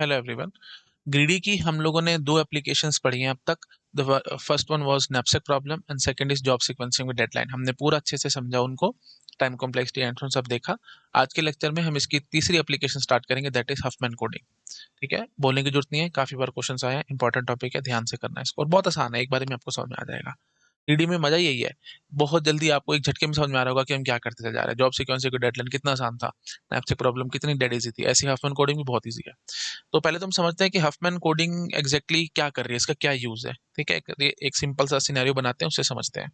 Hello everyone. Greedy की हम लोगों ने दो एप्लीकेशंस पढ़ी हैं अब तक। The first one was knapsack problem and second is job sequencing with deadline. हमने पूरा अच्छे से समझा उनको, टाइम कॉम्प्लेक्सिटी एंड सब देखा। आज के लेक्चर में हम इसकी तीसरी एप्लीकेशन स्टार्ट करेंगे, दैट इज हफमैन कोडिंग। ठीक है, बोलने की जरूरत नहीं है, काफी बार क्वेश्चन आए हैं, इंपॉर्टेंट टॉपिक है, ध्यान से करना है इसको, और बहुत आसान है, एक बार में आपको समझ में आ जाएगा। ईडी में मजा यही है, बहुत जल्दी आपको एक झटके में समझ में आ रहा होगा कि हम क्या करते चले जा रहे हैं। जॉब सीक्वेंस की डेडलाइन कितना आसान था, नैपसेक प्रॉब्लम कितनी डेड इजी थी, ऐसी हफमैन कोडिंग भी बहुत इजी है। तो पहले तो हम समझते हैं कि हफमैन कोडिंग एग्जैक्टली क्या कर रही है, इसका क्या यूज है। ठीक है, एक सिंपल सा सिनेरियो बनाते हैं, उससे समझते हैं।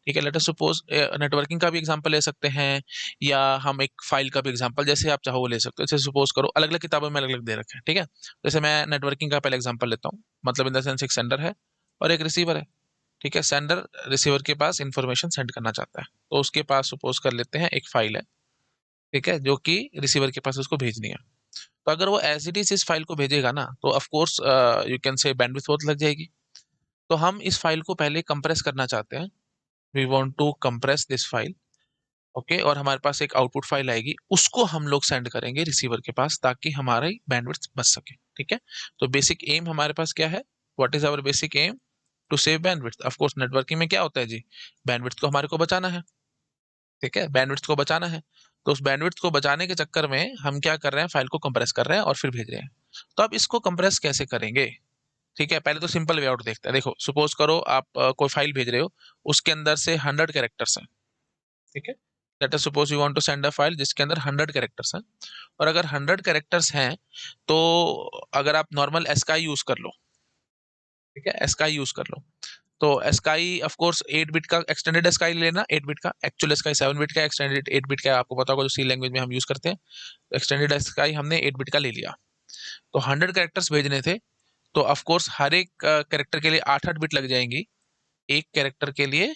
ठीक है, लेट अस सपोज नेटवर्किंग का भी एग्जांपल ले सकते हैं, या हम एक फाइल का भी एग्जांपल, जैसे आप चाहो वो ले सकते हो। जैसे सपोज करो, अलग अलग किताबों में अलग अलग दे रखे हैं। ठीक है, जैसे मैं नेटवर्किंग का पहले एग्जांपल लेता हूँ, मतलब इन द सेंस एक सेंडर है और एक रिसीवर है। ठीक है, सेंडर रिसीवर के पास इंफॉर्मेशन सेंड करना चाहता है, तो उसके पास सपोज कर लेते हैं एक फाइल है। ठीक है, जो कि रिसीवर के पास उसको भेजनी है। तो अगर वो एज इट इज इस फाइल को भेजेगा ना, तो of course you can say bandwidth बहुत लग जाएगी। तो हम इस फाइल को पहले कंप्रेस करना चाहते हैं, we want to compress this file. Okay, और हमारे पास एक आउटपुट फाइल आएगी, उसको हम लोग सेंड करेंगे रिसीवर के पास, ताकि हमारी बैंडविड्थ बच सके। ठीक है, तो बेसिक एम हमारे पास क्या है, what is our basic aim, to save bandwidth. Of course networking में क्या होता है जी, बैंडविड्थ को हमारे को बचाना है। ठीक है, बैंडविड्थ को बचाना है, तो उस बैंडविड्थ को बचाने के चक्कर में हम क्या कर रहे हैं, फाइल को कंप्रेस कर रहे हैं और फिर भेज रहे हैं। तो अब इसको कंप्रेस कैसे करेंगे। ठीक है, पहले तो सिंपल वे आउट देखते हैं। देखो, सपोज करो आप कोई फाइल भेज रहे हो, उसके अंदर से 100 कैरेक्टर्स हैं। ठीक है, let us suppose you want to send a file जिसके अंदर 100 कैरेक्टर्स हैं, और अगर 100 कैरेक्टर्स हैं, तो अगर आप नॉर्मल एस्काई यूज कर लो, ठीक है, एस्काई यूज कर लो, तो एस्काई ऑफ कोर्स 8 बिट का एक्सटेंडेड एस्काई लेना, 8 बिट का। एक्चुअल एस्काई 7 बिट का, एक्सटेंडेड 8 बिट का, आपको पता होगा जो सी लैंग्वेज में हम यूज करते हैं। एक्सटेंडेड एस्काई हमने 8 बिट का ले लिया। तो 100 कैरेक्टर्स भेजने थे, तो ऑफ कोर्स हर एक कैरेक्टर के लिए 8 8 बिट लग जाएंगी। एक कैरेक्टर के लिए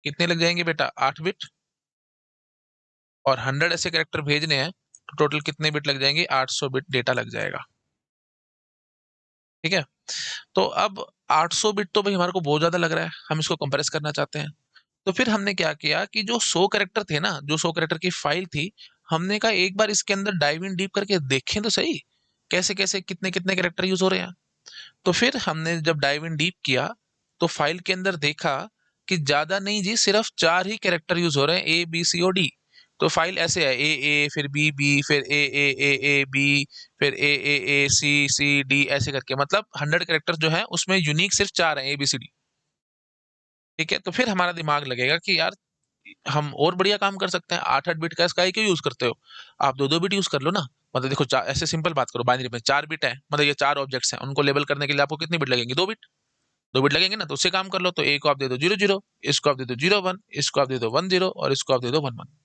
कितने लग जाएंगे बेटा, 8 बिट। और 100 ऐसे कैरेक्टर भेजने हैं, तो टोटल कितने बिट लग जाएंगे, 800 बिट डेटा लग जाएगा। ठीक है, तो अब 800 बिट तो भाई हमारे को बहुत ज्यादा लग रहा है, हम इसको कंप्रेस करना चाहते हैं। तो फिर हमने क्या किया कि जो 100 कैरेक्टर थे ना, जो 100 कैरेक्टर की फाइल थी, हमने कहा एक बार इसके अंदर डाइव इन डीप करके देखें तो सही, कैसे कैसे कितने कितने कैरेक्टर यूज हो रहे हैं। तो फिर हमने जब डाइव इन डीप किया, तो फाइल के अंदर देखा कि ज्यादा नहीं जी, सिर्फ 4 ही कैरेक्टर यूज हो रहे हैं, ए बी सी और डी। तो फाइल ऐसे है, ए फिर बी फिर ए बी, फिर ए सी सी डी, ऐसे करके, मतलब 100 कैरेक्टर जो है उसमें यूनिक सिर्फ 4 है, ए बी सी डी। ठीक है, तो फिर हमारा दिमाग लगेगा कि यार हम और बढ़िया काम कर सकते हैं, 8 8 बिट का स्काई क्यों यूज करते हो, आप 2 2 बिट यूज कर लो ना। मतलब देखो, ऐसे सिंपल बात करो, बाइनरी में 4 बिट है, मतलब ये 4 ऑब्जेक्ट्स हैं, उनको लेबल करने के लिए आपको कितनी बिट लगेंगे, 2 बिट। 2 बिट लगेंगे ना, तो उससे काम कर लो। तो ए को आप दे दो 0 0, इसको आप दे दो 0 1, इसको आप दे दो 1 0, और इसको आप दे दो 1 1।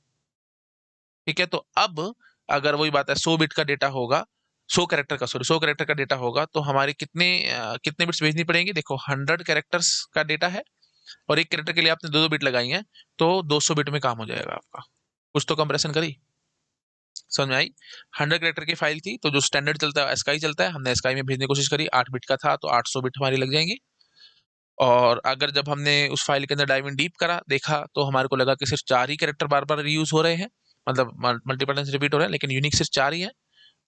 ठीक है, तो अब अगर वही बात है, 100 बिट का डेटा होगा, 100 कैरेक्टर का, सॉरी 100 कैरेक्टर का डेटा होगा, तो हमारे कितने कितने बिट्स भेजनी पड़ेंगी। देखो, 100 कैरेक्टर्स का डेटा है, और एक कैरेक्टर के लिए आपने 2 2 बिट लगाई हैं, तो 200 बिट में काम हो जाएगा आपका। कुछ तो कंप्रेशन करी, समझ में आई। 100 कैरेक्टर की फाइल थी, तो जो स्टैंडर्ड चलता है एस्काई चलता है, हमने एस्काई में भेजने की कोशिश करी, 8 बिट का था, तो 800 बिट हमारी लग जाएंगी। और अगर जब हमने उस फाइल के अंदर डाइव इन डीप करा, देखा, तो हमारे को लगा कि सिर्फ 4 ही कैरेक्टर बार बार रीयूज हो रहे हैं, मतलब मल्टीपल टाइम्स रिपीट हो रहे हैं, लेकिन यूनिक सिर्फ 4 ही है।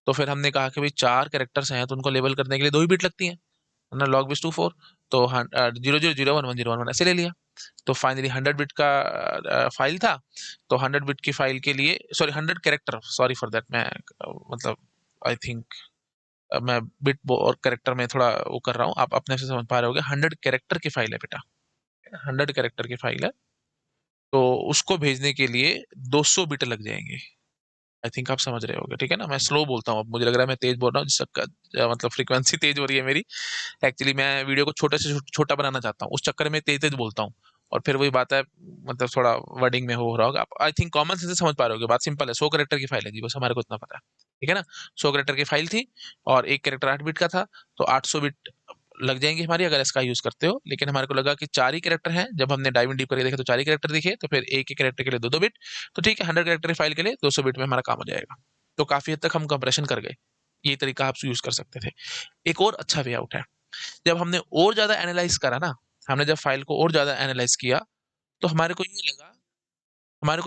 तो फिर हमने कहा कि भाई 4 कैरेक्टर्स हैं, तो उनको लेबल करने के लिए 2 ही बिट लगती हैं, है ना, लॉग बिस टू 4। तो 0 0 0 1 1 0 1 1 ऐसे ले लिया। तो फाइनली 100 बिट का फाइल था, तो 100 बिट की फाइल के लिए, sorry 100 character, sorry for that, मैं मतलब आई थिंक मैं बिट और कैरेक्टर में थोड़ा वो कर रहा हूँ, आप अपने से समझ पा रहे होगे। 100 कैरेक्टर की फाइल है बेटा, 100 कैरेक्टर की फाइल है, तो उसको भेजने के लिए 200 बिट लग जाएंगे। आई थिंक आप समझ रहे होगे, ठीक है ना। मैं स्लो बोलता हूँ, अब मुझे लग रहा है मैं तेज बोल रहा हूँ, जिसका मतलब फ्रीक्वेंसी तेज हो रही है मेरी। एक्चुअली मैं वीडियो को छोटे से छोटा बनाना चाहता हूँ, उस चक्कर में तेज तेज बोलता हूँ, और फिर वही बात है, मतलब थोड़ा वर्डिंग में हो रहा होगा। आप आई थिंक कॉमन सेंस से समझ पा रहे होगे, बात सिंपल है। 100 कैरेक्टर की फाइल है जी, बस हमारे को इतना पता है। ठीक है ना, 100 कैरेक्टर की फाइल थी, और एक कैरेक्टर 8 बिट का था, तो 800 बिट लग जाएंगी हमारी अगर इसका यूज करते हो। लेकिन हमारे को लगा कि 4 ही कैरेक्टर हैं, जब हमने डाइव इन डीप करके देखा तो 4 ही कैरेक्टर दिखे, तो फिर एक ही कैरेक्टर के लिए 2 2 बिट। तो ठीक है, 100 कैरेक्टर की फाइल के लिए 200 बिट में हमारा काम हो जाएगा। तो काफी हद तक हम कंप्रेशन कर गए, ये तरीका आप यूज कर सकते थे। एक और अच्छा वे आउट है, जब हमने और ज्यादा एनालाइज करा ना, हमने जब फाइल को और ज्यादा एनालाइज किया, तो हमारे को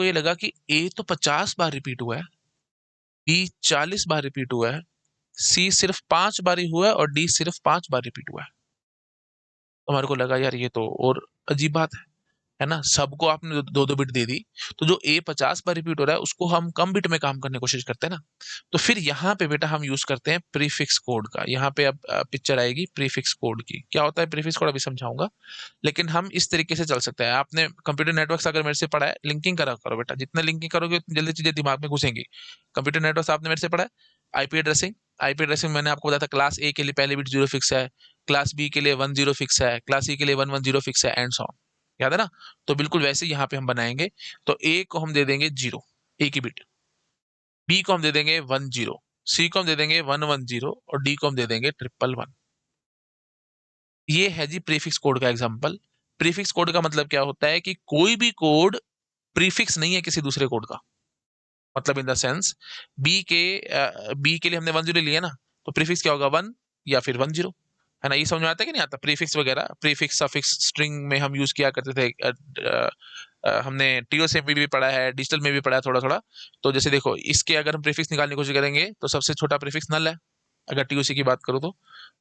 ये लगा कि ए तो 50 बार रिपीट हुआ है, बी 40 बार रिपीट हुआ है, सी सिर्फ 5 बार ही हुआ है और डी सिर्फ 5 बार रिपीट हुआ है। तो हमारे को लगा यार ये तो और अजीब बात है ना, सबको आपने दो दो बिट दे दी, तो जो ए 50 बार रिपीट हो रहा है उसको हम कम बिट में काम करने की कोशिश करते हैं ना। तो फिर यहाँ पे बेटा हम यूज करते हैं प्रीफिक्स कोड का। यहाँ पे अब पिक्चर आएगी प्रीफिक्स कोड की। क्या होता है प्रीफिक्स कोड अभी समझाऊंगा, लेकिन हम इस तरीके से चल सकते हैं। आपने कंप्यूटर नेटवर्क अगर मेरे से पढ़ा है, लिंकिंग करा करो बेटा, जितना लिंकिंग करोगे उतनी जल्दी चीजें दिमाग में घुसेंगी। कंप्यूटर नेटवर्क आपने मेरे से पढ़ा है। आईपी एड्रेसिंग, आईपी एड्रेसिंग मैंने आपको बताया था, क्लास ए के लिए पहले बिट 0 फिक्स है, क्लास बी के लिए 1 0 फिक्स है, क्लास सी के लिए 1 1 0 फिक्स है, एंड सो ऑन। याद है ना। तो बिल्कुल वैसे ही यहाँ पे हम बनाएंगे। तो ए को हम दे देंगे 0, ए की बिट। बी को हम दे देंगे 1 0, सी को हम दे देंगे 1 1 0 और डी को हम दे देंगे 1 1 1। ये है जी प्रीफिक्स कोड का एग्जांपल। प्रीफिक्स कोड का मतलब क्या होता है कि कोई भी कोड प्रीफिक्स नहीं है किसी दूसरे कोड का। मतलब इन द सेंस बी के लिए हमने 1 0 लिया ना, तो प्रीफिक्स क्या होगा 1 या फिर 1 0। है ना, ये समझ में आता है कि नहीं आता। प्रीफिक्स वगैरह, प्रीफिक्स सफिक्स स्ट्रिंग में हम यूज किया करते थे। हमने टीओसी में भी पढ़ा है, डिजिटल में भी पढ़ा है थोड़ा थोड़ा। तो जैसे देखो, इसके अगर हम प्रीफिक्स निकालने की कोशिश करेंगे तो सबसे छोटा प्रीफिक्स नल है, अगर टीओसी की बात करूँ तो।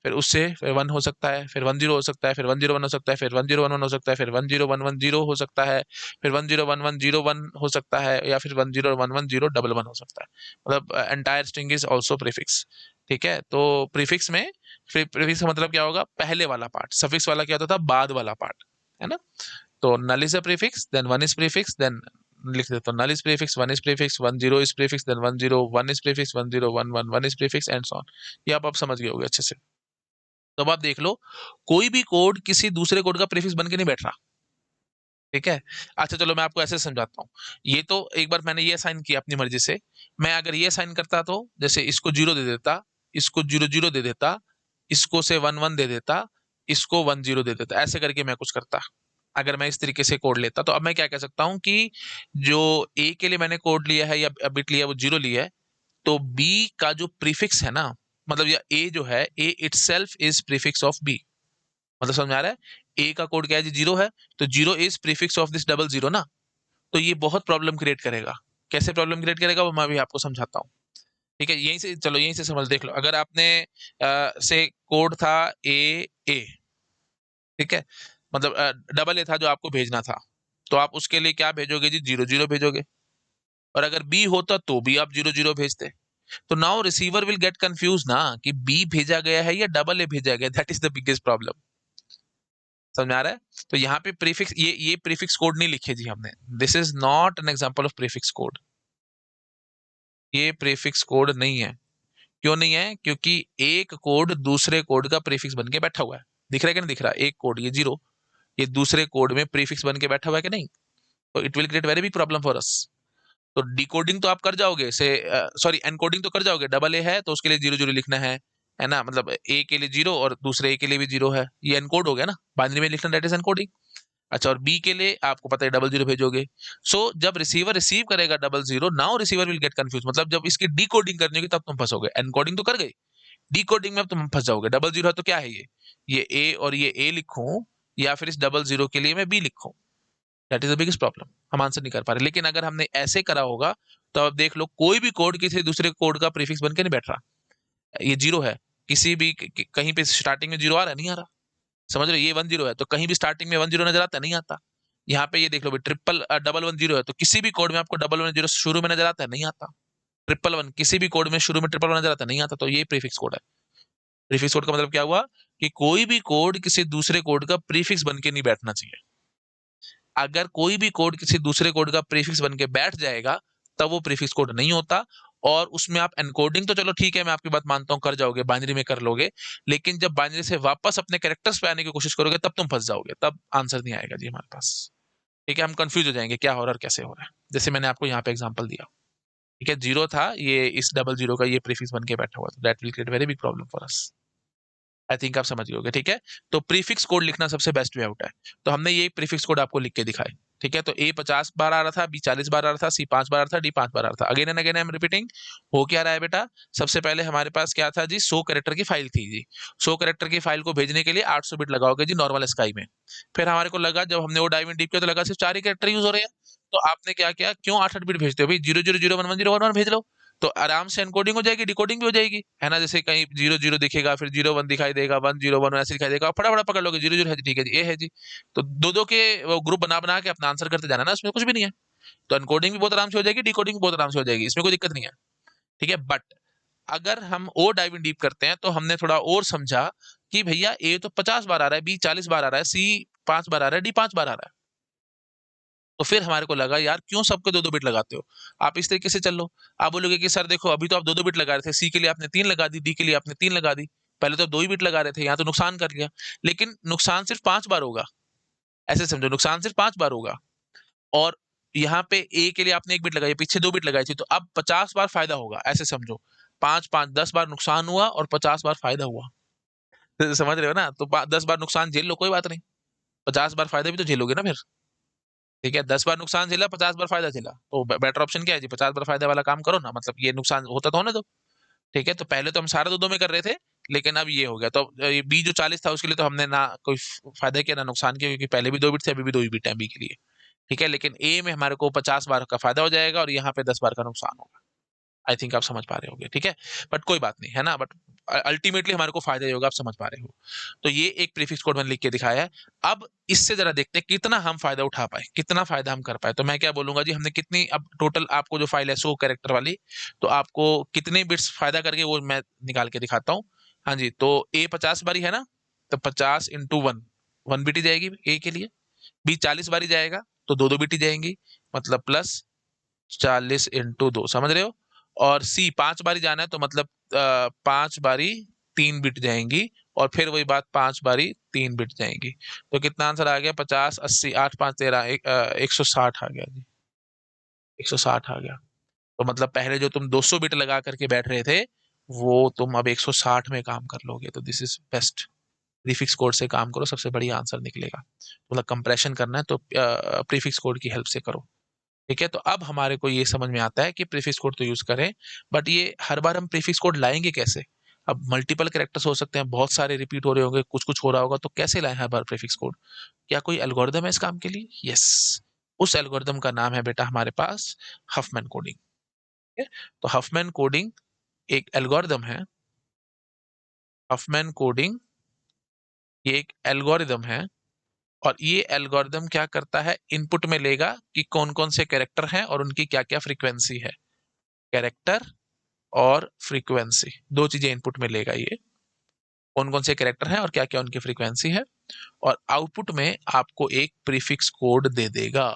फिर उससे 1 हो सकता है, फिर 1 0 हो सकता है, फिर 1 0 1 हो सकता है, फिर 1 0 1 1 हो सकता है, फिर 1 0 1 1 0 हो सकता है, फिर 1 0 1 1 0 1 हो सकता है, या फिर 1 0 1 1 0 1 1 हो सकता है। मतलब entire string is also prefix. ठीक है, तो प्रीफिक्स में, फिर प्रीफिक्स का मतलब क्या होगा, पहले वाला पार्ट। सफिक्स वाला क्या होता था, बाद वाला पार्ट। है ना। तो null is a prefix, then one is prefix, then लिख देता हूँ null is prefix, one is prefix, 1 0 is prefix, then 1 0 1 is prefix, 1 0 1 1 1 is prefix, and so on. ये आप समझ गए होगे अच्छे से। तो अब आप देख लो, कोई भी कोड किसी दूसरे कोड का प्रीफिक्स बन के नहीं बैठ रहा। ठीक है। अच्छा चलो मैं आपको ऐसे समझाता हूँ। ये तो एक बार मैंने ये साइन किया अपनी मर्जी से। मैं अगर ये साइन करता तो जैसे इसको 0 दे देता, इसको 0 0 दे देता, इसको से 1 1 दे देता, इसको 1 0 दे देता, ऐसे करके मैं कुछ करता। अगर मैं इस तरीके से कोड लेता तो अब मैं क्या कह सकता हूँ कि जो ए के लिए मैंने कोड लिया है या बिट लिया है वो 0 लिया है, तो बी का जो प्रीफिक्स है ना, मतलब या ए जो है, A itself is prefix of B. मतलब समझ में आ रहा है। ए का कोड क्या है जी, 0 है, तो 0 is prefix of this double 0 ना। तो ये बहुत प्रॉब्लम क्रिएट करेगा। कैसे प्रॉब्लम क्रिएट करेगा वो मैं भी आपको समझाता हूँ। ठीक है, यहीं से चलो, यहीं से समझ देख लो। अगर आपने से कोड था ए, ठीक है, मतलब डबल ए था जो आपको भेजना था, तो आप उसके लिए क्या भेजोगे जी, 0 0 भेजोगे। और अगर बी होता तो भी आप 0 0 भेजते। तो now receiver will get confuse ना कि बी भेजा गया है या डबल ए भेजा गया। That is the biggest problem. समझ में आ रहा है। तो यहाँ पे प्रीफिक्स, ये प्रीफिक्स कोड नहीं लिखे जी हमने। This is not an example of prefix code. ये प्रीफिक्स कोड नहीं है। क्यों नहीं है, क्योंकि एक कोड दूसरे कोड का प्रीफिक्स बन के बैठा हुआ है। दिख रहा है कि नहीं दिख रहा, एक कोड ये 0, ये दूसरे कोड में प्रीफिक्स बन के बैठा हुआ है कि नहीं। तो it will create very big problem for us. तो डिकोडिंग तो आप कर जाओगे से, सॉरी एनकोडिंग तो कर जाओगे। डबल ए है तो उसके लिए 0 0 लिखना है ना। मतलब ए के लिए 0 और दूसरे ए के लिए भी 0 है, ये एनकोड हो गया ना, बाइनरी में लिखना, दैट इज एनकोडिंग। अच्छा, और बी के लिए आपको पता है डबल 0 भेजोगे। सो जब रिसीवर रिसीव करेगा double 0, now receiver will get confuse. मतलब जब इसकी डिकोडिंग करनी होगी तब तुम फंसोगे। एनकोडिंग तो कर गई, डिकोडिंग में अब तुम फंस जाओगे। डबल 0 है तो क्या है ये ए और ये ए लिखूं, या फिर इस डबल 0 के लिए मैं बी लिखूं। That is the biggest problem. हम आंसर नहीं कर पा रहे। लेकिन अगर हमने ऐसे करा होगा तो अब देख लो, कोई भी कोड किसी दूसरे कोड का प्रीफिक्स बन के नहीं बैठ रहा। ये 0 है, किसी भी कहीं पे स्टार्टिंग में 0 आ रहा है, नहीं आ रहा। समझ रहे हो? ये 1 0 है तो कहीं भी स्टार्टिंग में 1 0 नजर आता है, नहीं आता। यहाँ पे ये देख लो भाई, ट्रिपल डबल 1 0 है तो किसी भी कोड में आपको डबल 1 0 शुरू में नजर आता है, नहीं आता। ट्रिपल 1 किसी भी कोड में शुरू में ट्रिपल 1 नजर आता है, नहीं आता। तो ये प्रीफिक्स कोड है। प्रीफिक्स कोड का मतलब क्या हुआ कि कोई भी कोड किसी दूसरे कोड का प्रीफिक्स बन के नहीं बैठना चाहिए। अगर कोई भी कोड किसी दूसरे कोड का प्रीफिक्स बन के बैठ जाएगा तब वो प्रीफिक्स कोड नहीं होता। और उसमें आप एनकोडिंग तो चलो ठीक है, मैं आपकी बात मानता हूं, कर जाओगे, बाइनरी में कर लोगे। लेकिन जब बाइनरी से वापस अपने कैरेक्टर्स पे आने की कोशिश करोगे तब तुम फंस जाओगे, तब आंसर नहीं आएगा जी हमारे पास। ठीक है, हम कंफ्यूज हो जाएंगे क्या हो रहा है और कैसे हो रहा है। जैसे मैंने आपको यहाँ पे एग्जांपल दिया। ठीक है, 0 था, ये इस डबल 0 का ये प्रीफिक्स बन के बैठा हुआ था। That will create very big problem for us. I think आप समझ गए। ठीक है, तो प्रीफिक्स कोड लिखना सबसे बेस्ट वे आउट है। तो हमने ये प्रीफिक्स कोड आपको लिख के दिखाए। ठीक है, तो ए 50 बार आ रहा था, बी 40 बार आ रहा था, सी 5 बार आ रहा था, डी 5 बार आ रहा था। Again and again I am repeating. हो क्या रहा है बेटा, सबसे पहले हमारे पास क्या था जी, 100 कैरेक्टर की फाइल थी जी। 100 कैरेक्टर की फाइल को भेजने के लिए 800 बिट लगाओगे जी नॉर्मल स्काई में। फिर हमारे को लगा, जब हमने वो डायमंड डीप किया तो लगा सिर्फ 4 ही कैरेक्टर यूज हो रहे हैं। तो आपने क्या किया, क्यों 8 8 बिट भेजते हो भाई, 0 0 0 1 1 0 1 1 भेज लो। तो आराम से एनकोडिंग हो जाएगी, डिकोडिंग भी हो जाएगी, है ना। जैसे कहीं 0 0 दिखेगा, फिर 0 1 दिखाई देगा, 1 0 1 ऐसे दिखाई देगा, फटाफट पकड़ लोगे 0 0 है जी, ठीक है जी, ए है जी। तो दो दो के वो ग्रुप बना बना के अपना आंसर करते जाना ना, इसमें कुछ भी नहीं है। तो एनकोडिंग भी बहुत आराम से हो जाएगी, डिकोडिंग भी बहुत आराम से हो जाएगी, इसमें कोई दिक्कत नहीं है। ठीक है, बट अगर हम और डाइव इन डीप करते हैं तो हमने थोड़ा और समझा कि भैया ए तो 50 बार आ रहा है, बी 40 बार आ रहा है, सी 5 बार आ रहा है, डी 5 बार आ रहा है। तो फिर हमारे को लगा यार क्यों सबके दो दो बिट लगाते हो, आप इस तरीके से चल लो। आप बोलोगे कि सर देखो अभी तो आप दो दो बिट लगा रहे थे, सी के लिए आपने 3 लगा दी, डी के लिए आपने 3 लगा दी, पहले तो आप 2 ही बिट लगा रहे थे, यहाँ तो नुकसान कर लिया। लेकिन नुकसान सिर्फ 5 बार होगा, ऐसे समझो, नुकसान सिर्फ 5 बार होगा। और यहाँ पे ए के लिए आपने 1 बिट लगाई, पीछे 2 बिट लगाई थी, तो अब 50 बार फायदा होगा, ऐसे समझो। 5 5 10 बार नुकसान हुआ और 50 बार फायदा हुआ। तो समझ रहे हो ना, तो 10 बार नुकसान झेल लो, कोई बात नहीं, 50 बार फायदा भी तो झेलोगे ना फिर। ठीक है, 10 बार नुकसान झेला, 50 बार फायदा झेला, तो बेटर ऑप्शन क्या है जी, 50 बार फायदा वाला काम करो ना, मतलब ये नुकसान होता तो होने दो। ठीक है, तो पहले तो हम सारा दो दो में कर रहे थे, लेकिन अब ये हो गया, तो ये बी जो 40 था उसके लिए तो हमने ना कोई फायदा किया ना नुकसान किया, क्योंकि पहले भी 2 बिट थे, अभी भी 2 ही बिट है बी के लिए। ठीक है, लेकिन ए में हमारे को 50 बार का फायदा हो जाएगा और यहाँ पे 10 बार का नुकसान होगा। आई थिंक आप समझ पा रहे होगे, ठीक है। बट कोई बात नहीं, है ना, बट अल्टीमेटली हमारे को फायदा ही होगा, आप समझ पा रहे हो। तो ये एक प्रीफिक्स कोड मैंने लिख के दिखाया है। अब इससे जरा देखते हैं कितना हम फायदा उठा पाए, कितना फायदा हम कर पाए। तो मैं क्या बोलूंगा जी, हमने कितनी, अब टोटल आपको जो फाइल है 100 कैरेक्टर वाली, तो आपको कितने बिट्स फायदा करके वो मैं निकाल के दिखाता हूँ। हाँ जी, तो ए 50 बारी है ना, तो 50 इंटू 1, 1 बिट ही जाएगी ए के लिए। बी 40 बारी जाएगा, तो दो दो बिट ही जाएंगी, मतलब प्लस 40 इंटू 2, समझ रहे हो। और सी 5 बारी जाना है, तो मतलब 5 बारी 3 बिट जाएंगी, और फिर वही बात 5 बारी 3 बिट जाएंगी। तो कितना आंसर आ गया, 50 80 8 5 13, 160 आ गया जी, 160 आ गया। तो मतलब पहले जो तुम 200 बिट लगा करके बैठ रहे थे, वो तुम अब 160 में काम कर लोगे, तो this is best. Prefix code से काम करो, सबसे बढ़िया आंसर निकलेगा। मतलब कंप्रेशन करना है तो प्रीफिक्स कोड की हेल्प से करो। ठीक है, तो अब हमारे को ये समझ में आता है कि प्रीफिक्स कोड तो यूज करें, बट ये हर बार हम प्रीफिक्स कोड लाएंगे कैसे। अब मल्टीपल कैरेक्टर्स हो सकते हैं, बहुत सारे रिपीट हो रहे होंगे, कुछ कुछ हो रहा होगा, तो कैसे लाएं हर बार प्रीफिक्स कोड। क्या कोई एल्गोरिदम है इस काम के लिए? यस, उस एल्गोरिदम का नाम है बेटा हमारे पास हफमैन कोडिंग। ठीक है, तो हफमैन कोडिंग एक एल्गोरिदम है। हफमैन कोडिंग ये एक एल्गोरिदम है, और ये एल्गोरिदम क्या करता है, इनपुट में लेगा कि कौन कौन से कैरेक्टर हैं और उनकी क्या क्या फ्रीक्वेंसी है। कैरेक्टर और फ्रीक्वेंसी, दो चीजें इनपुट में लेगा ये, कौन कौन से कैरेक्टर हैं और क्या क्या उनकी फ्रीक्वेंसी है, और आउटपुट में आपको एक प्रीफिक्स कोड दे देगा।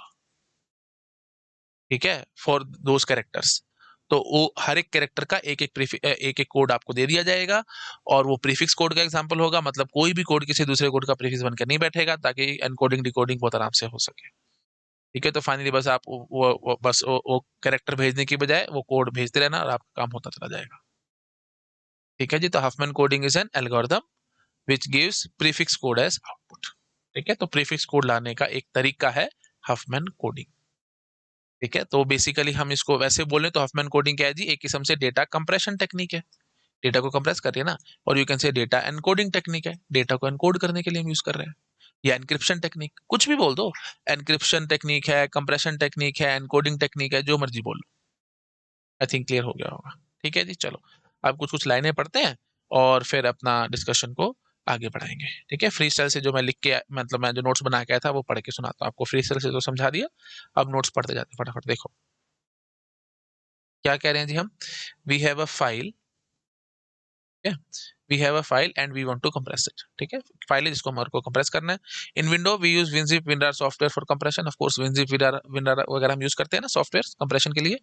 ठीक है, फॉर दोज कैरेक्टर्स। तो वो हर एक कैरेक्टर का एक एक कोड आपको दे दिया जाएगा, और वो प्रीफिक्स कोड का एग्जांपल होगा, मतलब कोई भी कोड किसी दूसरे कोड का प्रीफिक्स बनकर नहीं बैठेगा, ताकि एनकोडिंग डिकोडिंग बहुत आराम से हो सके। ठीक है, तो फाइनली बस आप बस वो कैरेक्टर भेजने की बजाय वो कोड भेजते रहना, और आपका काम होता चला जाएगा। ठीक है जी, तो Huffman coding is an algorithm which gives prefix code as output. ठीक है, तो प्रीफिक्स कोड लाने का एक तरीका है हफमैन कोडिंग। ठीक है, तो बेसिकली हम इसको वैसे बोलें तो हफमैन कोडिंग क्या है जी, एक किस्म से डेटा कंप्रेशन टेक्निक है। डेटा को कंप्रेस कर रही है ना, और you can say data encoding technique है, डेटा को एनकोड करने के लिए हम यूज कर रहे हैं, या एनक्रिप्शन टेक्निक, कुछ भी बोल दो। एनक्रिप्शन टेक्निक है, कंप्रेशन टेक्निक है, एनकोडिंग टेक्निक है, जो मर्जी बोल लो। आई थिंक क्लियर हो गया होगा। ठीक है जी, चलो अब कुछ कुछ लाइनें पढ़ते हैं, और फिर अपना डिस्कशन को आगे बढ़ाएंगे। ठीक है, फ्री स्टाइल से जो मैं लिख के, मतलब मैं जो नोट्स बना के आया था वो पढ़ के सुनाता हूँ आपको। फ्री स्टाइल से तो समझा दिया, अब नोट्स पढ़ते जाते हैं फटाफट। देखो क्या कह रहे हैं जी हम, we have a file, we have a file and we want to compress it. ठीक है, फाइल है जिसको हमारे को कंप्रेस करना है। In window we use WinZip WinRAR software for compression, of course WinZip WinRAR WinRAR वगैरह हम यूज करते हैं ना सॉफ्टवेयर कंप्रेशन के लिए।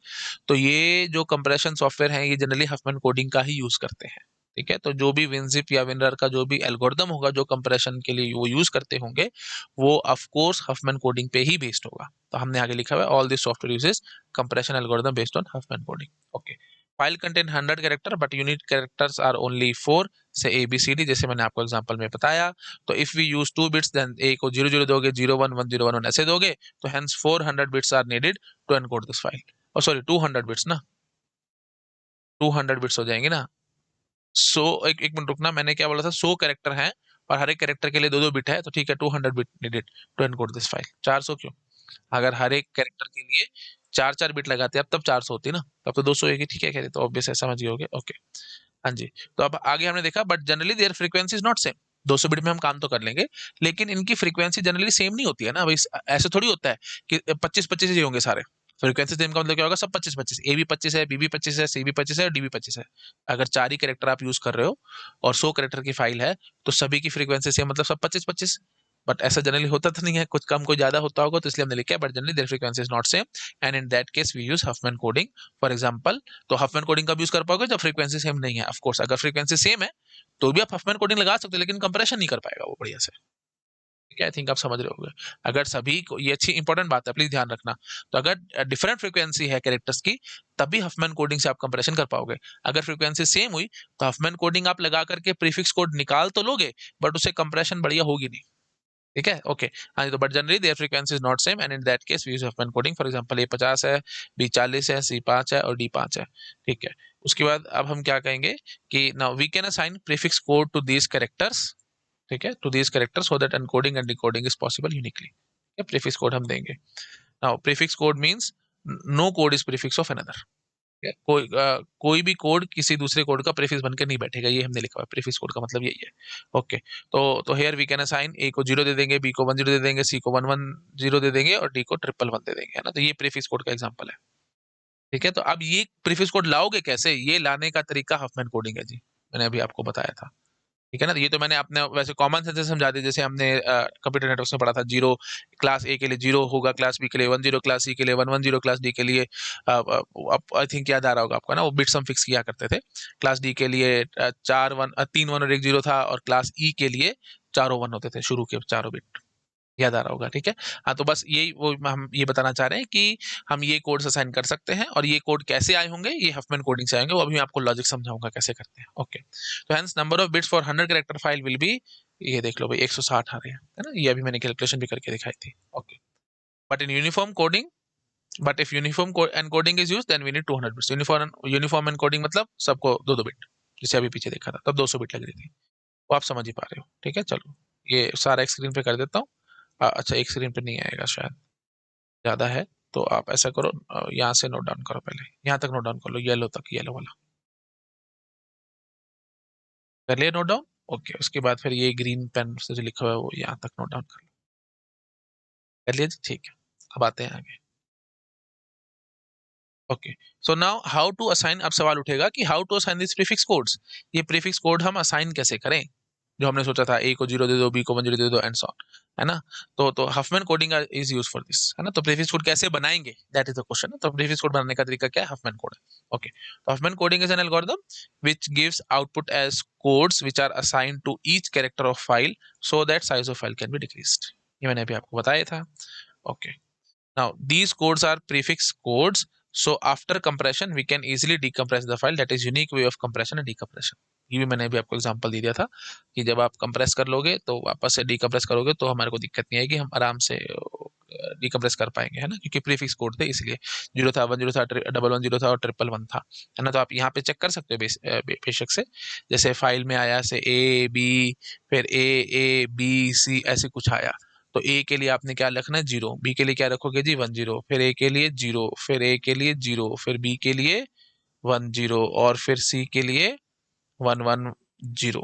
तो ये जो कंप्रेशन सॉफ्टवेयर है, ये जनरली हफमैन कोडिंग का ही यूज करते हैं। ठीक है, तो जो भी विनजिप या विंडर का जो भी एल्गोरिदम होगा जो कंप्रेशन के लिए वो यूज करते होंगे, वो ऑफ कोर्स हफमैन कोडिंग पे ही बेस्ड होगा। तो हमने आगे लिखा हुआ है all this software uses compression algorithm based on Huffman coding. Okay, file contain 100 character but unique characters are only 4, say A B C D, जैसे मैंने आपको एग्जांपल में बताया। तो if we use 2 bits then A को 0 0 दोगे, 0 1 1 0 1 1 ऐसे दोगे, तो hence 400 bits are needed to encode this file. और सॉरी 200 बिट्स ना, 200 बिट्स हो जाएंगे ना। सो एक एक मिनट रुकना, मैंने क्या बोला था, 100 कैरेक्टर हैं और हर एक कैरेक्टर के लिए दो दो बिट है, तो ठीक है 200 bit needed to encode this file. 400 क्यों, अगर हर एक कैरेक्टर के लिए 4 बिट लगाते अब तब 400 होती ना, तब तो 200 होगी। ठीक है, कह रहे तो ऑब्वियस है, समझ गए होगे। ओके, हाँ जी। तो अब आगे हमने देखा, but generally their frequency is not same. 200 bit में हम काम तो कर लेंगे, लेकिन इनकी फ्रीक्वेंसी जनरली सेम नहीं होती है ना भाई। ऐसे थोड़ी होता है कि 25-25 ही होंगे सारे। फ्रीक्वेंसी सेम का मतलब क्या होगा, सब 25-25, ए भी 25 है, बी भी 25 है, सी भी 25 है और डी भी 25 है। अगर 4 ही कैरेक्टर आप यूज कर रहे हो और 100 कैरेक्टर की फाइल है, तो सभी की फ्रीक्वेंसी सेम, मतलब सब 25-25। बट ऐसा जनरली होता तो नहीं है, कुछ कम कोई ज्यादा होता होगा, तो इसलिए हमने लिखा है but generally their frequency is not same, and in that case we use Huffman coding. For example, तो हफमैन कोडिंग कब यूज कर पाओगे, जब फ्रीक्वेंसी सेम नहीं है। ऑफ कोर्स अगर फ्रीक्वेंसी सेम है तो भी आप हफमैन कोडिंग लगा सकते हो, लेकिन कंप्रेशन नहीं कर पाएगा वो बढ़िया से। ठीक है, आई थिंक आप समझ रहे होगे। अगर सभी को, ये अच्छी इंपॉर्टेंट बात है, प्लीज ध्यान रखना। तो अगर डिफरेंट फ्रीक्वेंसी है कैरेक्टर्स की, तभी हफमैन कोडिंग से आप कंप्रेशन कर पाओगे। अगर फ्रीक्वेंसी सेम हुई तो हफमैन कोडिंग आप लगा करके प्रीफिक्स कोड निकाल तो लोगे, बट उससे कंप्रेशन बढ़िया होगी नहीं। ठीक है, ओके। हाँ जी, तो but generally their frequency is not same, and in that case we use Huffman coding. For example, A 50 है, बी 40 है, सी 5 है और डी 5 है। ठीक है, उसके बाद अब हम क्या कहेंगे कि now we can assign prefix code to these characters. ठीक है, to these characters so that encoding and decoding is possible uniquely. Prefix code हम देंगे। Now prefix code means no code is prefix of another. कोई भी code किसी दूसरे code का prefix बनकर नहीं बैठेगा, ये हमने लिखा हुआ है। प्रीफिक्स कोड का मतलब यही है। ओके, तो हेयर वी कैन असाइन, ए को 0 दे देंगे, बी को 10 दे देंगे, सी को 11 0 दे देंगे और डी को 111 दे देंगे, है ना। तो ये प्रीफिक्स कोड का एग्जांपल है। ठीक है, तो अब ये प्रीफिक्स कोड लाओगे कैसे, ये लाने का तरीका हफमैन कोडिंग है जी, मैंने अभी आपको बताया था। ठीक है ना, तो ये तो मैंने अपने वैसे कॉमन सेंस से समझा दिया, जैसे हमने कंप्यूटर नेटवर्क में पढ़ा था। जीरो, क्लास ए के लिए 0 होगा, क्लास बी के लिए 10, क्लास सी के लिए 11, क्लास डी के लिए अब आई थिंक याद आ रहा होगा आपको ना, वो बिट्स हम फिक्स किया करते थे। क्लास डी के लिए 3 1 और 1 0 था, और क्लास ई के लिए चारों 1 होते थे, शुरू के चारों बिट। याद आ रहा होगा, ठीक है। हाँ, तो बस यही वो हम ये बताना चाह रहे हैं कि हम ये कोड्स असाइन कर सकते हैं, और ये कोड कैसे आए होंगे, ये हफमैन कोडिंग से आएंगे, वो अभी मैं आपको लॉजिक समझाऊंगा कैसे करते हैं। ओके, तो hence number of bits for 100 character file will be, ये देख लो भाई 160 आ रहे हैं, है ना। ये अभी मैंने कैलकुलेशन भी करके दिखाई थी। Okay, but in uniform coding, but if uniform encoding is used then we need 200 bits. Uniform encoding मतलब सबको 2-2 बिट, जैसे अभी पीछे देखा था तब 200 बिट लग रही थी। वो आप समझ ही पा रहे हो। ठीक है, चलो ये सारा एक स्क्रीन पे कर देता हूँ। अच्छा, एक स्क्रीन पे नहीं आएगा शायद, ज़्यादा है। तो आप ऐसा करो, यहाँ से नोट डाउन करो, पहले यहाँ तक नोट डाउन कर लो, येलो तक, येलो वाला कर लिया नोट डाउन। ओके, उसके बाद फिर ये ग्रीन पेन से जो लिखा हुआ है वो यहाँ तक नोट डाउन कर लो। कर लिया जी, ठीक है। अब आते हैं आगे। Okay, so now how to assign, अब सवाल उठेगा कि how to assign this prefix codes. ये प्रीफिक्स कोड हम असाइन कैसे करें, जो हमने सोचा था, ए को 0 दे दो, बी को 10 दे दो, एंड सो ऑन, है ना। तो Huffman coding is use for this, है ना। तो प्रीफिक्स कोड कैसे बनाएंगे, दैट इज द क्वेश्चन। तो प्रीफिक्स कोड बनाने का तरीका क्या है, हफमैन कोड है। ओके, तो Huffman coding is an algorithm which gives output as codes which are assigned to each character of file so that size of file can be decreased। ये मैंने अभी आपको बताया था। Okay, now these codes are prefix codes, so after compression we can easily decompress the file, that is unique way of compression and decompression। ये भी मैंने अभी आपको एग्जांपल दे दिया था कि जब आप कंप्रेस कर लोगे तो वापस से डीकम्प्रेस करोगे तो हमारे को दिक्कत नहीं आएगी, हम आराम से डीकम्प्रेस कर पाएंगे, है ना, क्योंकि प्रीफिक्स कोड थे इसलिए। 0 था, 10 था, 111 था और 111 था, है ना। तो आप यहाँ पे चेक कर सकते हो बेशक से, जैसे फाइल में आया से ए बी, फिर ए बी सी ऐसे कुछ आया, तो ए के लिए आपने क्या लिखना है, 0, बी के लिए क्या रखोगे जी, 10, फिर ए के लिए 0, फिर ए के लिए 0, फिर बी के लिए 10 और फिर सी के लिए 110।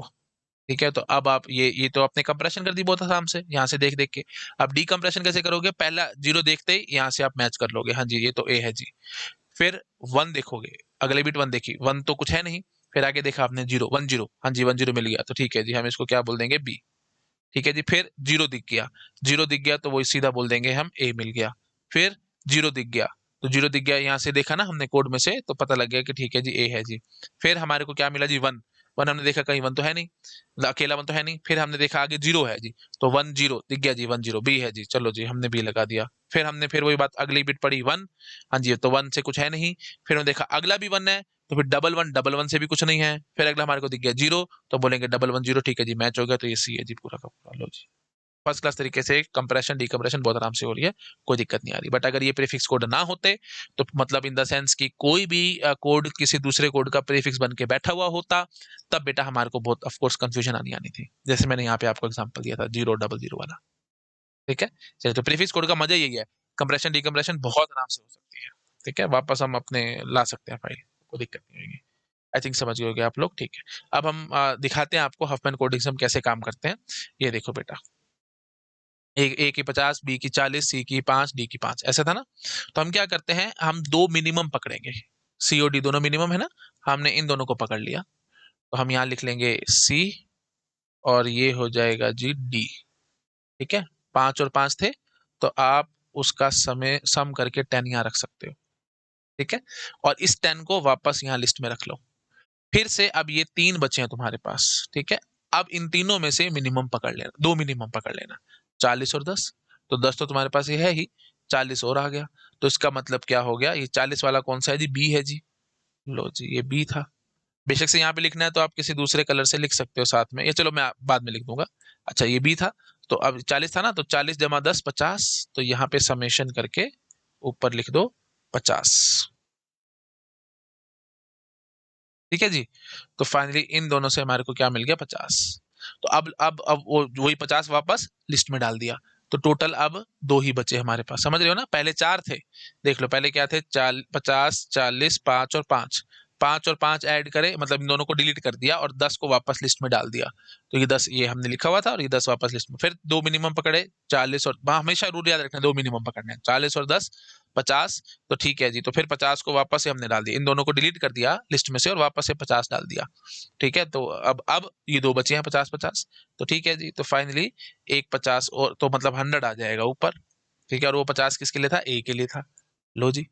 ठीक है, तो अब आप ये तो आपने कंप्रेशन कर दी बहुत आराम से, यहाँ से देख देख के। अब डीकंप्रेशन कैसे करोगे, पहला 0 देखते ही यहाँ से आप मैच कर लोगे, हाँ जी ये तो ए है जी। फिर 1 देखोगे, अगले बिट 1 देखी, 1 तो कुछ है नहीं, फिर आगे देखा आपने 0 10, हाँ जी 10 मिल गया, तो ठीक है जी, हम इसको क्या बोल देंगे, बी। ठीक है जी, फिर 0 दिख गया, 0 दिख गया तो वही सीधा बोल देंगे हम, ए मिल गया। फिर 0 दिख गया, तो 0 दिख गया, यहाँ से देखा ना हमने कोड में से, तो पता लग गया कि ठीक है जी ए है जी। फिर हमारे को क्या मिला जी, 1, 1 हमने देखा कहीं 1 तो है नहीं, अकेला 1 तो है नहीं, फिर हमने देखा आगे 0 है जी, तो 10 दिख गया जी, 10 बी है जी, चलो जी हमने बी लगा दिया। फिर हमने फिर वही बात, अगली बिट पड़ी 1, हाँ जी तो 1 से कुछ है नहीं, फिर हमने देखा अगला भी 1 है, तो फिर डबल वन से भी कुछ नहीं है, फिर अगला हमारे को दिख गया 0, तो बोलेंगे 110, ठीक है जी मैच हो गया, तो ये सी है जी पूरा का पूरा, लो जी। फर्स्ट क्लास तरीके से कंप्रेशन डीकंप्रेशन बहुत आराम से हो रही है, कोई दिक्कत नहीं आ रही। बट अगर ये प्रीफिक्स कोड ना होते, तो मतलब इन द सेंस कि कोई भी कोड किसी दूसरे कोड का प्रीफिक्स बन के बैठा हुआ होता, तब बेटा हमारे को बहुत ऑफ कोर्स कंफ्यूजन आनी आनी थी, जैसे मैंने यहाँ पे आपको एग्जांपल दिया था 000 वाला। ठीक है, चलिए, तो प्रीफिक्स कोड का मजा यही है, कंप्रेशन डीकंप्रेशन बहुत आराम से हो सकती है। ठीक है, वापस हम अपने ला सकते हैं फाइल, कोई दिक्कत नहीं होगी। आई थिंक समझ गए होगे आप लोग, ठीक है। अब हम दिखाते हैं आपको हफमैन कोडिंग से हम कैसे काम करते हैं। ये देखो बेटा, ए की 50, बी की 40, सी की 5, डी की 5, ऐसा था ना। तो हम क्या करते हैं, हम दो मिनिमम पकड़ेंगे, सी और डी दोनों मिनिमम है ना, हमने इन दोनों को पकड़ लिया। तो हम यहाँ लिख लेंगे सी, और ये हो जाएगा जी डी, ठीक है। 5 और 5 थे, तो आप उसका समय सम करके 10 यहाँ रख सकते हो, ठीक है। और इस 10 को वापस यहाँ लिस्ट में रख लो। फिर से अब ये 3 बचे हैं तुम्हारे पास, ठीक है। अब इन तीनों में से मिनिमम पकड़ लेना, दो मिनिमम पकड़ लेना, 40 और 10। तो 10 तो तुम्हारे पास ये है ही, 40 और आ गया। तो इसका मतलब क्या हो गया, ये 40 वाला कौन सा है जी, बी है जी। लो जी, ये बी था। बेशक से यहाँ पे लिखना है तो आप किसी दूसरे कलर से लिख सकते हो साथ में, ये चलो मैं बाद में लिख दूंगा। अच्छा, ये बी था। तो अब 40 था ना, तो 40 जमा 10 50, तो यहाँ पे समेशन करके ऊपर लिख दो 50, ठीक है जी। तो फाइनली इन दोनों से हमारे को क्या मिल गया, 50। तो अब वो वही 50 वापस लिस्ट में डाल दिया। तो टोटल अब दो ही बचे हमारे पास, समझ रहे हो ना, पहले 4 थे। देख लो पहले क्या थे, 50 40 5 और 5, 5 और 5 ऐड करे, मतलब इन दोनों को डिलीट कर दिया और 10 को वापस लिस्ट में डाल दिया। तो ये 10 ये हमने लिखा हुआ था, और ये 10 वापस लिस्ट में। फिर दो मिनिमम पकड़े, 40 और, हाँ, हमेशा रूल याद रखना, दो मिनिमम पकड़ने हैं, 40 और 10 50। तो ठीक है जी, तो फिर 50 को वापस से हमने डाल दिया, इन दोनों को डिलीट कर दिया लिस्ट में से और वापस से 50 डाल दिया, ठीक है। तो अब ये दो बचे हैं 50 50। तो ठीक है जी, तो फाइनली एक 50 और, तो मतलब 100 आ जाएगा ऊपर, ठीक है। और वो 50 किसके लिए था, ए के लिए था। लो जी,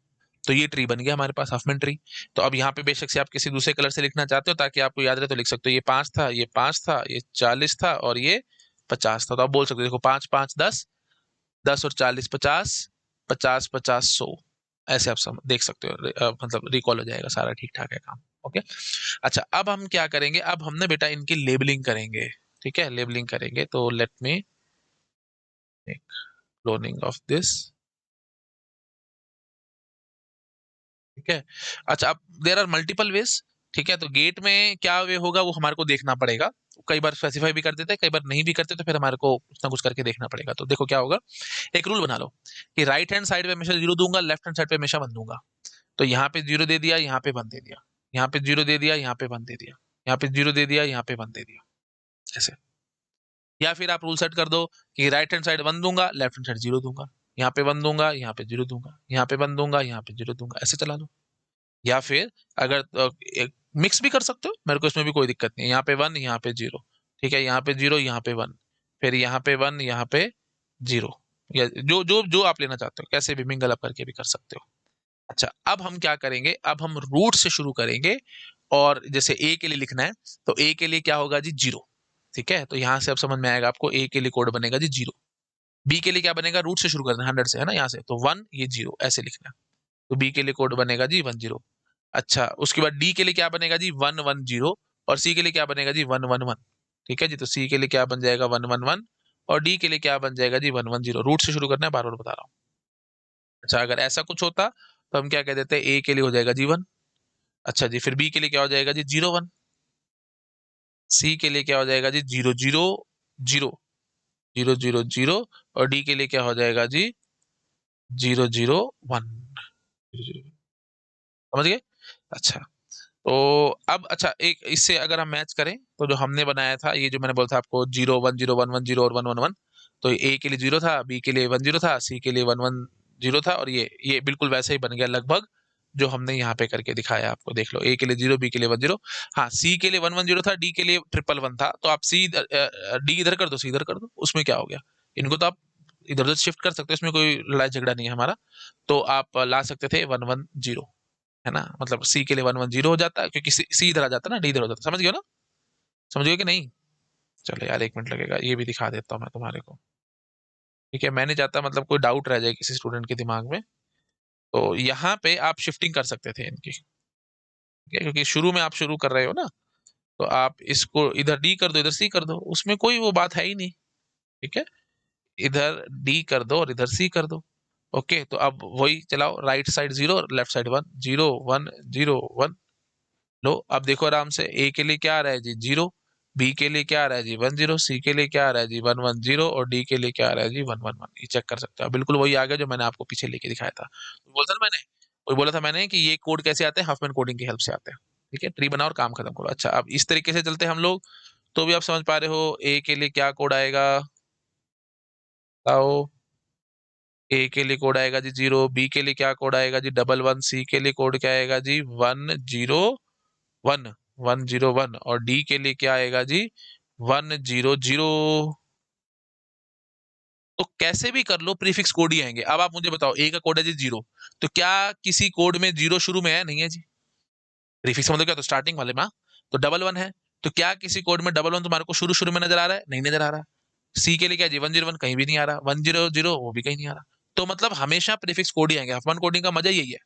तो ये ट्री बन गया हमारे पास, हफमैन ट्री। तो अब यहाँ पे बेशक से आप किसी दूसरे कलर से लिखना चाहते हो ताकि आपको याद रहे, तो लिख सकते हो ये 5 था, ये 5 था, ये 40 था और ये 50 था। तो आप बोल सकते हो, देखो 5 5 10, 10 और 40 50, 50 50 100, ऐसे आप देख सकते हो, मतलब रिकॉल हो जाएगा, सारा ठीक ठाक है काम। ओके। अच्छा, अब हम क्या करेंगे, अब हमने बेटा इनकी लेबलिंग करेंगे, ठीक है, लेबलिंग करेंगे। तो let me make cloning of this, ठीक है। अच्छा, अब देर आर मल्टीपल वेज, ठीक है। तो गेट में क्या वे होगा वो हमारे को देखना पड़ेगा। कई बार स्पेसिफाई भी कर देते हैं, कई बार नहीं भी करते, तो फिर हमारे को कुछ ना कुछ करके देखना पड़ेगा। तो देखो क्या होगा, एक रूल बना लो कि राइट हैंड साइड पे हमेशा 0 दूंगा, लेफ्ट हैंड साइड पे हमेशा 1 दूंगा। तो यहाँ पे 0 दे दिया, यहाँ पे 1 दे दिया, यहाँ पे 0 दे दिया, यहाँ पे 1 दे दिया, यहाँ पे 0 दे दिया, यहाँ पे 1 दे दिया, ऐसे। या फिर आप रूल सेट कर दो कि राइट हैंड साइड 1 दूंगा, लेफ्ट हैंड साइड 0 दूंगा, यहाँ पे 1 दूंगा, यहाँ पे 0 दूंगा, यहाँ पे 1 दूंगा, यहाँ पे 0 दूंगा, ऐसे चला लो। या फिर अगर मिक्स भी कर सकते हो, मेरे को इसमें भी कोई दिक्कत नहीं है, यहाँ पे 1 यहाँ पे 0, ठीक है, यहाँ पे 0 यहाँ पे 1, फिर यहाँ पे 1 यहाँ पे 0, या जो जो जो आप लेना चाहते हो, कैसे भी मिंगल अप करके भी कर सकते हो। अच्छा, अब हम क्या करेंगे, अब हम रूट से शुरू करेंगे। और जैसे ए के लिए लिखना है, तो ए के लिए क्या होगा जी, 0, ठीक है। तो यहाँ से अब समझ में आएगा आपको, ए के लिए कोड बनेगा जी 0। बी के लिए क्या बनेगा, रूट से शुरू करना है, 100 से है ना, यहाँ से तो 1 ये 0 ऐसे लिखना है। तो बी के लिए कोड बनेगा जी 10। अच्छा, उसके बाद डी के लिए क्या बनेगा जी 110, और सी के लिए क्या बनेगा जी 111, ठीक है जी। तो सी के लिए क्या बन जाएगा 111, और डी के लिए क्या बन जाएगा जी 110। रूट से शुरू करना है, बार बार बता रहा हूँ। अच्छा, अगर ऐसा कुछ होता तो हम क्या कह देते हैं, ए के लिए हो जाएगा जी 1। अच्छा जी, फिर बी के लिए क्या हो जाएगा जी 01, सी के लिए क्या हो जाएगा जी 000, 000, और डी के लिए क्या हो जाएगा जी 001, समझ गए। अच्छा, तो अब अच्छा, एक इससे अगर हम मैच करें, तो जो हमने बनाया था, ये जो मैंने बोला था आपको 0 1 0 1 1 0 और 1 1 1, तो ए के लिए 0 था, बी के लिए 10 था, सी के लिए 1 1 0 था, और ये बिल्कुल वैसे ही बन गया लगभग जो हमने यहाँ पे करके दिखाया आपको। देख लो, ए के लिए 0, बी के लिए 10, हाँ, सी के लिए 1 1 0 था, डी के लिए 1 1 1 था। तो आप सी डी इधर कर दो, सी इधर कर दो, उसमें क्या हो गया, इनको तो आप इधर उधर शिफ्ट कर सकते हो, इसमें कोई लड़ाई झगड़ा नहीं है हमारा। तो आप ला सकते थे 1 1 0, है ना, मतलब सी के लिए 1 1 0 हो जाता है, क्योंकि सी इधर आ जाता है ना, डी इधर हो जाता है, समझ गए हो ना, समझ गए कि नहीं। चलो यार, 1 मिनट लगेगा, ये भी दिखा देता हूँ मैं तुम्हारे को, ठीक है। मैं नहीं चाहता मतलब कोई डाउट रह जाए किसी स्टूडेंट के दिमाग में। तो यहाँ पे आप शिफ्टिंग कर सकते थे इनकी, ठीक है, क्योंकि शुरू में आप शुरू कर रहे हो ना, तो आप इसको इधर डी कर दो, इधर सी कर दो, उसमें कोई वो बात है ही नहीं, ठीक है। इधर डी कर दो और इधर सी कर दो। ओके, तो अब वही चलाओ, राइट साइड 0 और लेफ्ट साइड 1 0 1 0 1। लो, अब देखो आराम से, ए के लिए क्या आ रहा है जी 0, बी के लिए क्या आ रहा है जी 10, सी के लिए क्या आ रहा है जी 1 1 0, और डी के लिए क्या आ रहा है जी 1 1 1। ये चेक कर सकते हो, बिल्कुल वही आ गया जो मैंने आपको पीछे लेके दिखाया था, तो बोलता ना मैंने वही बोला था मैंने कि ये कोड कैसे आते हैं, हफमैन कोडिंग की हेल्प से आते हैं। ठीक है, ट्री बनाओ और काम खत्म करो। अच्छा, अब इस तरीके से चलते हैं हम लोग। तो भी आप समझ पा रहे हो ए के लिए क्या कोड आएगा, बताओ। ए के लिए कोड आएगा जी 0, बी के लिए क्या कोड आएगा जी 11, सी के लिए कोड क्या आएगा जी 101, 101, और डी के लिए क्या आएगा जी 100। तो कैसे भी कर लो प्रीफिक्स कोड ही आएंगे। अब आप मुझे बताओ, ए का कोड है जी 0, तो क्या किसी कोड में 0 शुरू में है? नहीं है जी। प्रीफिक्स मतलब क्या, तो स्टार्टिंग वाले में हाँ। तो 11 है, तो क्या किसी कोड में 11 तुम्हारे को शुरू शुरू में नजर आ रहा है? नहीं नजर आ रहा। सी के लिए क्या जी 101, कहीं भी नहीं आ रहा। 100 वो भी कहीं नहीं आ रहा। तो मतलब हमेशा प्रीफिक्स कोड ही आएंगे। हफमैन कोडिंग का मजा यही है,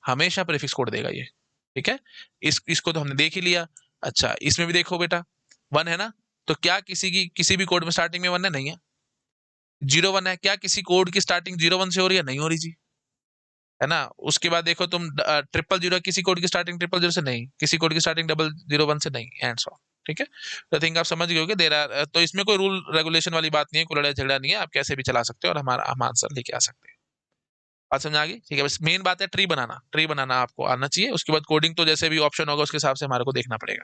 हमेशा प्रीफिक्स कोड देगा ये। ठीक है, इसको तो हमने देख ही लिया। अच्छा, इसमें भी देखो बेटा, 1 है ना, तो क्या किसी भी कोड में स्टार्टिंग में 1 है? नहीं है। 01 है, क्या किसी कोड की स्टार्टिंग 01 से हो रही है? नहीं हो रही जी, है ना। उसके बाद देखो तुम 000, किसी कोड की स्टार्टिंग 000 से नहीं, किसी कोड की स्टार्टिंग 001 से नहीं, एंड सो। ठीक है, तो थिंक आप समझ गए होगे। देर आर, तो इसमें कोई रूल रेगुलेशन वाली बात नहीं है, कोई लड़ाई झगड़ा नहीं है, आप कैसे भी चला सकते हो और हमारा हम आंसर लेके आ सकते हैं। बात समझ आ गई? ठीक है, बस मेन बात है ट्री बनाना। ट्री बनाना आपको आना चाहिए, उसके बाद कोडिंग तो जैसे भी ऑप्शन होगा उसके हिसाब से हमारे को देखना पड़ेगा।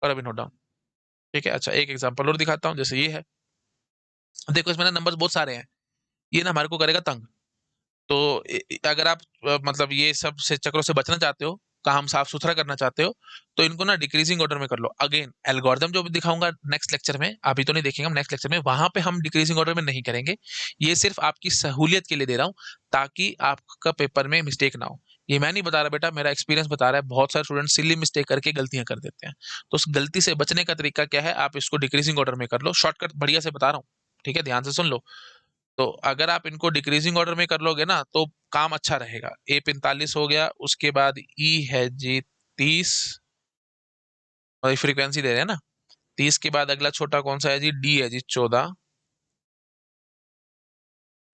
और अभी नोट डाउन। ठीक है, अच्छा एक एग्जांपल और दिखाता हूँ, जैसे ये है। देखो इसमें ना नंबर्स बहुत सारे हैं, ये ना हमारे को करेगा तंग। तो अगर आप मतलब ये सब से चक्रों से बचना चाहते हो, काम साफ सुथरा करना चाहते हो, तो इनको ना डिक्रीजिंग ऑर्डर में कर लो। अगेन एल्गोरिथम जो भी दिखाऊंगा नेक्स्ट लेक्चर में, अभी तो नहीं देखेंगे हम, नेक्स्ट लेक्चर में वहां पे हम डिक्रीजिंग ऑर्डर में नहीं करेंगे। ये सिर्फ आपकी सहूलियत के लिए दे रहा हूँ, ताकि आपका पेपर में मिस्टेक ना हो। ये मैं नहीं बता रहा बेटा, मेरा एक्सपीरियंस बता रहा है। बहुत सारे स्टूडेंट सिली मिस्टेक करके गलतियां कर देते हैं। तो उस गलती से बचने का तरीका क्या है, आप इसको डिक्रीजिंग ऑर्डर में कर लो। शॉर्टकट बढ़िया से बता रहा हूँ, ठीक है, ध्यान से सुन लो। तो अगर आप इनको डिक्रीजिंग ऑर्डर में कर लोगे ना, तो काम अच्छा रहेगा। ए 45 हो गया, उसके बाद ई है जी 30, और फ्रीक्वेंसी दे रहे हैं ना। 30 के बाद अगला छोटा कौन सा है जी, डी है जी 14,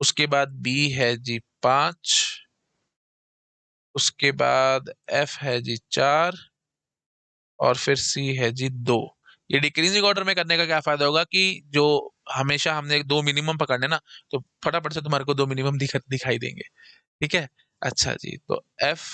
उसके बाद बी है जी 5, उसके बाद एफ है जी 4, और फिर सी है जी 2। ये डिक्रीजिंग ऑर्डर में करने का क्या फायदा होगा कि जो हमेशा हमने दो मिनिमम पकड़ने ना, तो फटाफट से तुम्हारे को दो मिनिमम दिखाई देंगे। ठीक है, अच्छा जी, तो एफ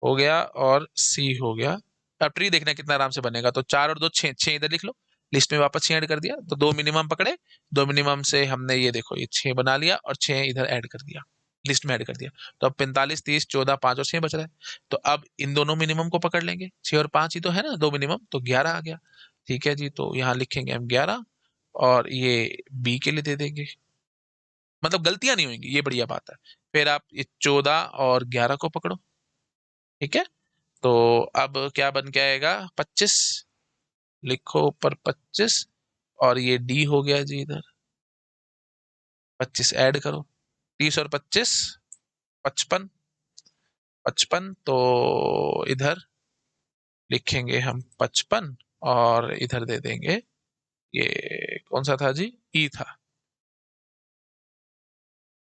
हो गया और सी हो गया। अब ट्री देखना कितना आराम से बनेगा। तो 4 और 2 6, 6 इधर लिख लो, लिस्ट में वापस 6 ऐड कर दिया, तो दो मिनिमम पकड़े, दो मिनिमम से हमने ये देखो ये 6 बना लिया और 6 इधर ऐड कर दिया, लिस्ट में ऐड कर दिया। तो अब 45, 30, 14, 5 और 6 बच रहा है। तो अब इन दोनों मिनिमम को पकड़ लेंगे, 6 और 5 ही तो है ना दो मिनिमम, तो 11 आ गया। ठीक है जी, तो यहाँ लिखेंगे हम 11, और ये बी के लिए दे देंगे, मतलब गलतियां नहीं होंगी, ये बढ़िया बात है। फिर आप ये 14 और 11 को पकड़ो। ठीक है, तो अब क्या बन के आएगा, 25, लिखो ऊपर 25, और ये डी हो गया जी इधर, 25 ऐड करो, 30 और 25 55, 55 तो इधर लिखेंगे हम 55, और इधर दे देंगे, ये कौन सा था जी, ई था।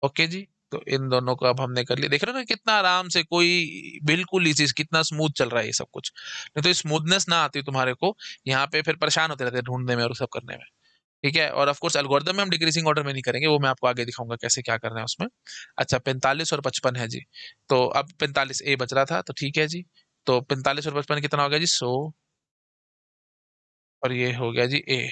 ओके जी, तो इन दोनों को अब हमने कर लिया। देख रहे हो ना कितना आराम से, कोई बिल्कुल इजी, कितना स्मूथ चल रहा है ये सब कुछ। नहीं तो स्मूथनेस ना आती तुम्हारे को, यहाँ पे फिर परेशान होते रहते हैं ढूंढने में और सब करने में। ठीक है, और ऑफ कोर्स एल्गोरिथम में हम डिक्रीजिंग ऑर्डर में नहीं करेंगे, वो मैं आपको आगे दिखाऊंगा कैसे क्या करना है उसमें। अच्छा, 45 और 55 है जी। तो अब 45 ए बच रहा था, तो ठीक है जी। तो 45 और 55 कितना हो गया जी 100, और ये हो गया जी ए।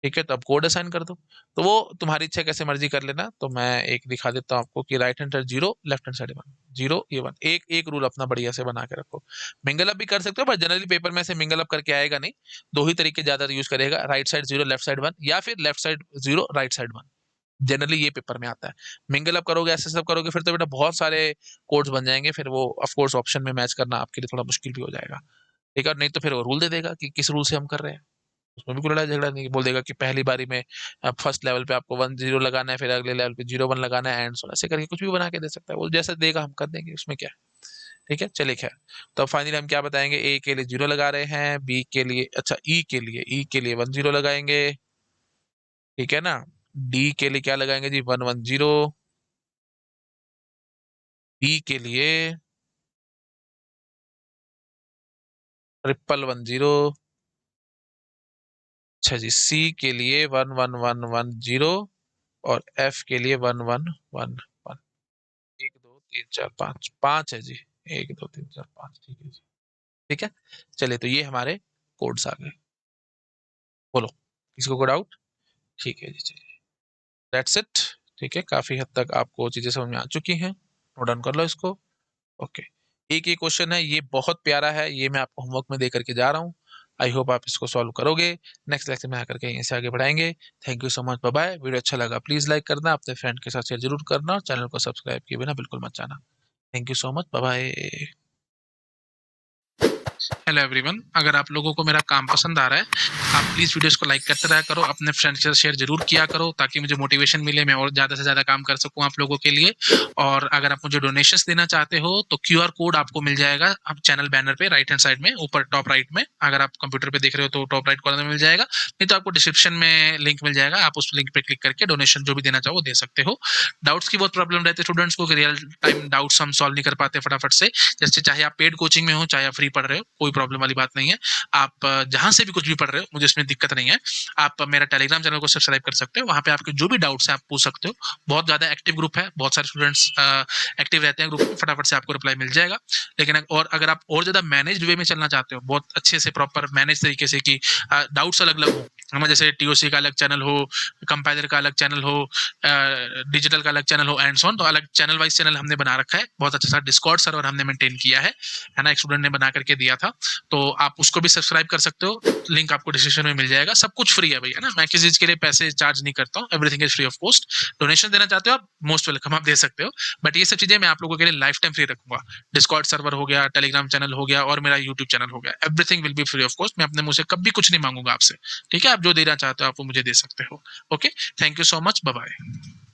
ठीक है, तो अब कोड असाइन कर दो। तो वो तुम्हारी इच्छा, कैसे मर्जी कर लेना। तो मैं एक दिखा देता हूँ आपको कि right hand side 0, left hand side 1, 0 ये 1। एक एक रूल अपना बढ़िया से बना के रखो। मिंगल अप भी कर सकते हो, पर जनरली पेपर में से मिंगल अप करके आएगा नहीं। दो ही तरीके ज्यादा यूज करेगा, राइट साइड 0 लेफ्ट साइड 1, या फिर left side 0 right side 1। Generally ये पेपर में आता है। मिंगल अप करोगे, ऐसे सब करोगे, फिर तो बेटा बहुत सारे कोड्स बन जाएंगे, फिर वो ऑफ कोर्स ऑप्शन में मैच करना आपके लिए थोड़ा मुश्किल भी हो जाएगा। ठीक है, और नहीं तो फिर वो रूल दे देगा कि किस रूल से हम कर रहे हैं। उसमें भी कोई लड़ाई झगड़ा नहीं, बोल देगा कि पहली बारी में फर्स्ट लेवल पे आपको 1 0 लगाना है, फिर अगले लेवल पे 0 1 लगाना है, एंड सो ऐसे करके कुछ भी बना के दे सकता है वो, जैसा देगा हम कर देंगे, उसमें क्या है। ठीक है, चलिए खैर। तो फाइनली हम क्या बताएंगे, ए के लिए 0 लगा रहे हैं, बी के लिए, अच्छा ई के लिए 1 0 लगाएंगे। ठीक है ना, डी के लिए क्या लगाएंगे जी 1 1 0, बी के लिए 1 1 1 0, अच्छा जी, सी के लिए 1 1 1 1 0, और एफ के लिए 1 1 1 1। 1 2 3 4 5 5 है जी। 1 2 3 4 5 ठीक है जी। ठीक है, चलिए तो ये हमारे कोड्स आ गए। बोलो, किसी को कोई डाउट? ठीक है जी, चलिए दैट्स इट। ठीक है, काफी हद तक आपको चीजें समझ में आ चुकी हैं। नोट डाउन कर लो इसको। ओके, एक ये क्वेश्चन है, ये बहुत प्यारा है, ये मैं आपको होमवर्क में दे करके जा रहा हूँ। आई होप आप इसको सॉल्व करोगे। नेक्स्ट लेक्चर में आकर के यहीं से आगे बढ़ाएंगे। Thank you so much, bye bye. Video अच्छा लगा प्लीज लाइक करना, अपने फ्रेंड के साथ शेयर जरूर करना, और चैनल को सब्सक्राइब किए बिना बिल्कुल मत जाना। Thank you so much, bye bye. Hello everyone, अगर आप लोगों को मेरा काम पसंद आ रहा है, आप प्लीज़ वीडियोस को लाइक करते रहा करो, अपने फ्रेंड्स के साथ शेयर जरूर किया करो, ताकि मुझे मोटिवेशन मिले, मैं और ज़्यादा से ज़्यादा काम कर सकूं आप लोगों के लिए। और अगर आप मुझे डोनेशंस देना चाहते हो तो क्यूआर कोड आपको मिल जाएगा आप चैनल बैनर पे राइट हैंड साइड में ऊपर टॉप राइट में। अगर आप कंप्यूटर पे देख रहे हो तो टॉप राइट कॉर्नर में मिल जाएगा, नहीं तो आपको डिस्क्रिप्शन में लिंक मिल जाएगा, आप उस लिंक पे क्लिक करके डोनेशन जो भी देना चाहो वो दे सकते हो। डाउट्स की बहुत प्रॉब्लम रहती है स्टूडेंट्स को, रियल टाइम डाउट्स हम सॉल्व नहीं कर पाते फटाफट से। जैसे चाहे आप पेड कोचिंग में हो, चाहे आप फ्री पढ़ रहे हो, कोई प्रॉब्लम वाली बात नहीं है। आप जहां से भी कुछ भी पढ़ रहे हो, मुझे इसमें दिक्कत नहीं है। आप मेरा टेलीग्राम चैनल को सब्सक्राइब कर सकते हो, वहां पे आपके जो भी डाउट्स है आप पूछ सकते हो। बहुत ज्यादा एक्टिव ग्रुप है, बहुत सारे स्टूडेंट्स एक्टिव रहते हैं ग्रुप में, फटाफट से आपको रिप्लाई मिल जाएगा। लेकिन और अगर आप और ज्यादा मैनेज वे में चलना चाहते हो, बहुत अच्छे से प्रॉपर मैनेज तरीके से, कि डाउट्स अलग अलग हो, हमें जैसे टीओसी का अलग चैनल हो, कंपाइलर का अलग चैनल हो, डिजिटल का अलग चैनल हो, एंड सॉन, तो अलग चैनल वाइज चैनल हमने बना रखा है। बहुत अच्छा सा डिस्कॉर्ड सर्वर हमने मेंटेन किया है ना, एक स्टूडेंट ने बना करके दिया था, तो आप उसको भी सब्सक्राइब कर सकते हो। लिंक आपको डिस्क्रिप्शन में मिल जाएगा। सब कुछ फ्री है भैया ना, मैं किसी चीज के लिए पैसे चार्ज नहीं करता हूँ, everything is free of cost. Donation देना चाहते हो आप, मोस्ट वेलकम, आप दे सकते हो। बट ये सब चीजें मैं आप लोगों के लिए लाइफ टाइम फ्री रखूंगा। डिस्कॉर्ड सर्वर हो गया, टेलीग्राम चैनल हो गया, और मेरा यूट्यूब चैनल हो गया, everything will be free of cost. मैं अपने मुंह से कभी कुछ नहीं मांगूंगा आपसे। ठीक है, आप जो देना चाहते हो आप वो मुझे दे सकते हो। Okay, thank you so much, bye bye.